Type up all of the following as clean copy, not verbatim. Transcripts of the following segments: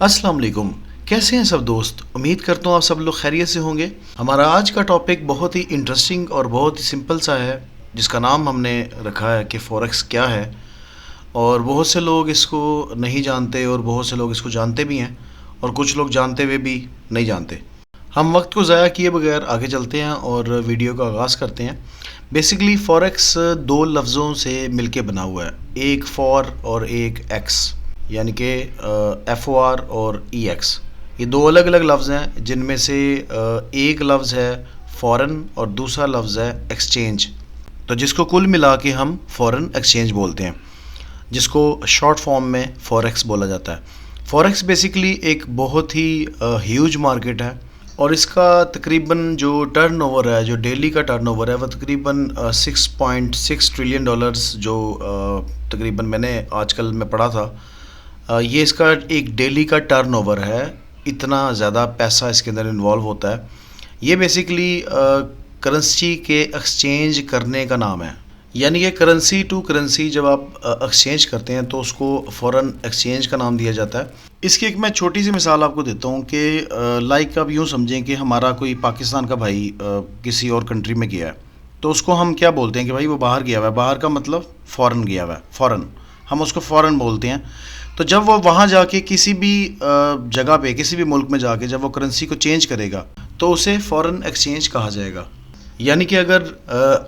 السلام علیکم. کیسے ہیں سب دوست؟ امید کرتا ہوں آپ سب لوگ خیریت سے ہوں گے. ہمارا آج کا ٹاپک بہت ہی انٹرسٹنگ اور بہت ہی سمپل سا ہے، جس کا نام ہم نے رکھا ہے کہ فوریکس کیا ہے. اور بہت سے لوگ اس کو نہیں جانتے اور بہت سے لوگ اس کو جانتے بھی ہیں، اور کچھ لوگ جانتے ہوئے بھی نہیں جانتے. ہم وقت کو ضائع کیے بغیر آگے چلتے ہیں اور ویڈیو کا آغاز کرتے ہیں. بیسیکلی فوریکس دو لفظوں سے مل کے بنا ہوا ہے، ایک فور اور ایک ایکس، یعنی کہ ایف او آر اور ای ایکس. یہ دو الگ الگ لفظ ہیں، جن میں سے ایک لفظ ہے فورن اور دوسرا لفظ ہے ایکسچینج. تو جس کو کل ملا کے ہم فورن ایکسچینج بولتے ہیں، جس کو شارٹ فارم میں فوریکس بولا جاتا ہے. فوریکس بیسیکلی ایک بہت ہی ہیوج مارکیٹ ہے، اور اس کا تقریباً جو ٹرن اوور ہے، جو ڈیلی کا ٹرن اوور ہے، وہ تقریباً 6.6 ٹریلین ڈالرز، جو تقریباً میں نے آج کل میں پڑھا تھا. یہ اس کا ایک ڈیلی کا ٹرن اوور ہے. اتنا زیادہ پیسہ اس کے اندر انوالو ہوتا ہے. یہ بیسیکلی کرنسی کے ایکسچینج کرنے کا نام ہے. یعنی کہ کرنسی ٹو کرنسی جب آپ ایکسچینج کرتے ہیں تو اس کو فورن ایکسچینج کا نام دیا جاتا ہے. اس کی ایک میں چھوٹی سی مثال آپ کو دیتا ہوں کہ لائک آپ یوں سمجھیں کہ ہمارا کوئی پاکستان کا بھائی کسی اور کنٹری میں گیا ہے، تو اس کو ہم کیا بولتے ہیں کہ بھائی وہ باہر گیا ہوا ہے. باہر کا مطلب فورن گیا ہوا ہے، فورن، ہم اس کو فورن بولتے ہیں. تو جب وہ وہاں جا کے کسی بھی جگہ پہ، کسی بھی ملک میں جا کے جب وہ کرنسی کو چینج کرے گا تو اسے فورن ایکسچینج کہا جائے گا. یعنی کہ اگر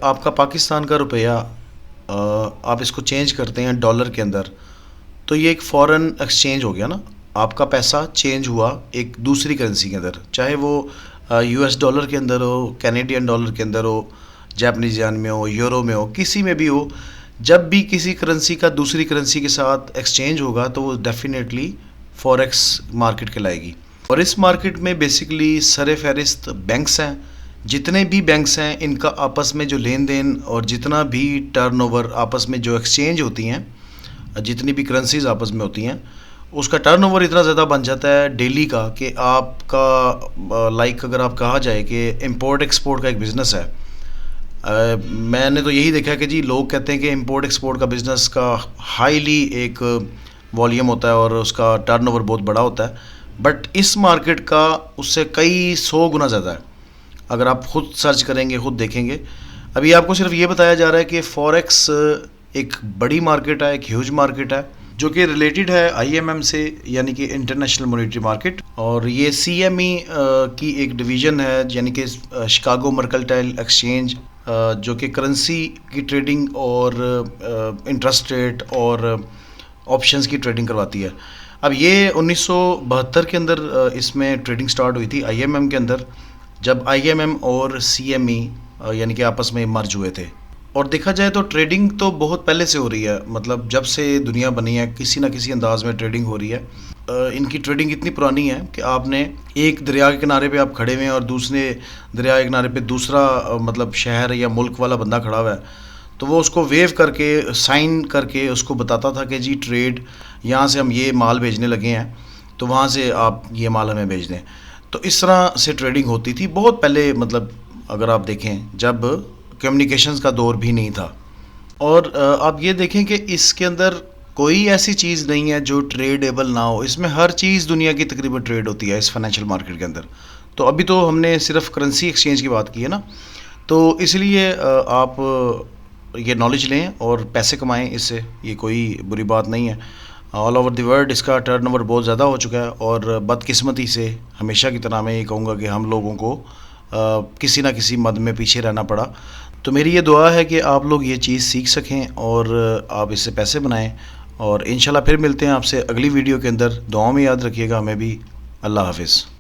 آپ کا پاکستان کا روپیہ آپ اس کو چینج کرتے ہیں ڈالر کے اندر، تو یہ ایک فورن ایکسچینج ہو گیا نا. آپ کا پیسہ چینج ہوا ایک دوسری کرنسی کے اندر، چاہے وہ یو ایس ڈالر کے اندر ہو، کینیڈین ڈالر کے اندر ہو، جاپنیز ین میں ہو، یورو میں ہو، کسی میں بھی ہو. جب بھی کسی کرنسی کا دوسری کرنسی کے ساتھ ایکسچینج ہوگا تو وہ ڈیفینیٹلی فوریکس مارکیٹ کہلائے گی. اور اس مارکیٹ میں بیسیکلی سر فہرست بینکس ہیں. جتنے بھی بینکس ہیں ان کا آپس میں جو لین دین اور جتنا بھی ٹرن اوور آپس میں جو ایکسچینج ہوتی ہیں، جتنی بھی کرنسیز آپس میں ہوتی ہیں، اس کا ٹرن اوور اتنا زیادہ بن جاتا ہے ڈیلی کا کہ آپ کا لائک اگر آپ کہا جائے کہ امپورٹ ایکسپورٹ کا ایک بزنس ہے. میں نے تو یہی دیکھا کہ جی لوگ کہتے ہیں کہ امپورٹ ایکسپورٹ کا بزنس کا ہائیلی ایک والیوم ہوتا ہے اور اس کا ٹرن اوور بہت بڑا ہوتا ہے. بٹ اس مارکیٹ کا اس سے کئی 100 گنا زیادہ ہے. اگر آپ خود سرچ کریں گے، خود دیکھیں گے. ابھی آپ کو صرف یہ بتایا جا رہا ہے کہ فوریکس ایک بڑی مارکیٹ ہے، ایک ہیوج مارکیٹ ہے، جو کہ ریلیٹڈ ہے آئی ایم ایم سے، یعنی کہ انٹرنیشنل مانیٹری مارکیٹ. اور یہ سی ایم ای کی ایک ڈویژن ہے، یعنی کہ شکاگو مرکنٹائل ایکسچینج، جو کہ کرنسی کی ٹریڈنگ اور انٹرسٹ ریٹ اور آپشنز کی ٹریڈنگ کرواتی ہے. اب یہ 1972 کے اندر اس میں ٹریڈنگ سٹارٹ ہوئی تھی آئی ایم ایم کے اندر، جب آئی ایم ایم اور سی ایم ای یعنی کہ آپس میں مرج ہوئے تھے. اور دیکھا جائے تو ٹریڈنگ تو بہت پہلے سے ہو رہی ہے، مطلب جب سے دنیا بنی ہے کسی نہ کسی انداز میں ٹریڈنگ ہو رہی ہے. ان کی ٹریڈنگ اتنی پرانی ہے کہ آپ نے ایک دریا کے کنارے پہ آپ کھڑے ہوئے ہیں اور دوسرے دریا کے کنارے پہ دوسرا مطلب شہر یا ملک والا بندہ کھڑا ہوا ہے، تو وہ اس کو ویو کر کے سائن کر کے اس کو بتاتا تھا کہ جی ٹریڈ یہاں سے ہم یہ مال بھیجنے لگے ہیں، تو وہاں سے آپ یہ مال ہمیں بھیج دیں. تو اس طرح سے ٹریڈنگ ہوتی تھی بہت پہلے، مطلب اگر آپ دیکھیں جب کمیونیکیشنز کا دور بھی نہیں تھا. اور آپ یہ دیکھیں کہ اس کے اندر کوئی ایسی چیز نہیں ہے جو ٹریڈیبل نہ ہو. اس میں ہر چیز دنیا کی تقریباً ٹریڈ ہوتی ہے اس فائنینشیل مارکیٹ کے اندر. تو ابھی تو ہم نے صرف کرنسی ایکسچینج کی بات کی ہے نا، تو اس لیے آپ یہ نالج لیں اور پیسے کمائیں اس سے، یہ کوئی بری بات نہیں ہے. آل اوور دی ورلڈ اس کا ٹرن اوور بہت زیادہ ہو چکا ہے، اور بدقسمتی سے ہمیشہ کی طرح میں یہ کہوں گا کہ ہم لوگوں کو کسی نہ کسی مد میں پیچھے رہنا پڑا. تو میری یہ دعا ہے کہ آپ لوگ یہ چیز سیکھ سکیں اور آپ اس سے پیسے بنائیں. اور انشاءاللہ پھر ملتے ہیں آپ سے اگلی ویڈیو کے اندر. دعاؤں میں یاد رکھیے گا ہمیں بھی. اللہ حافظ.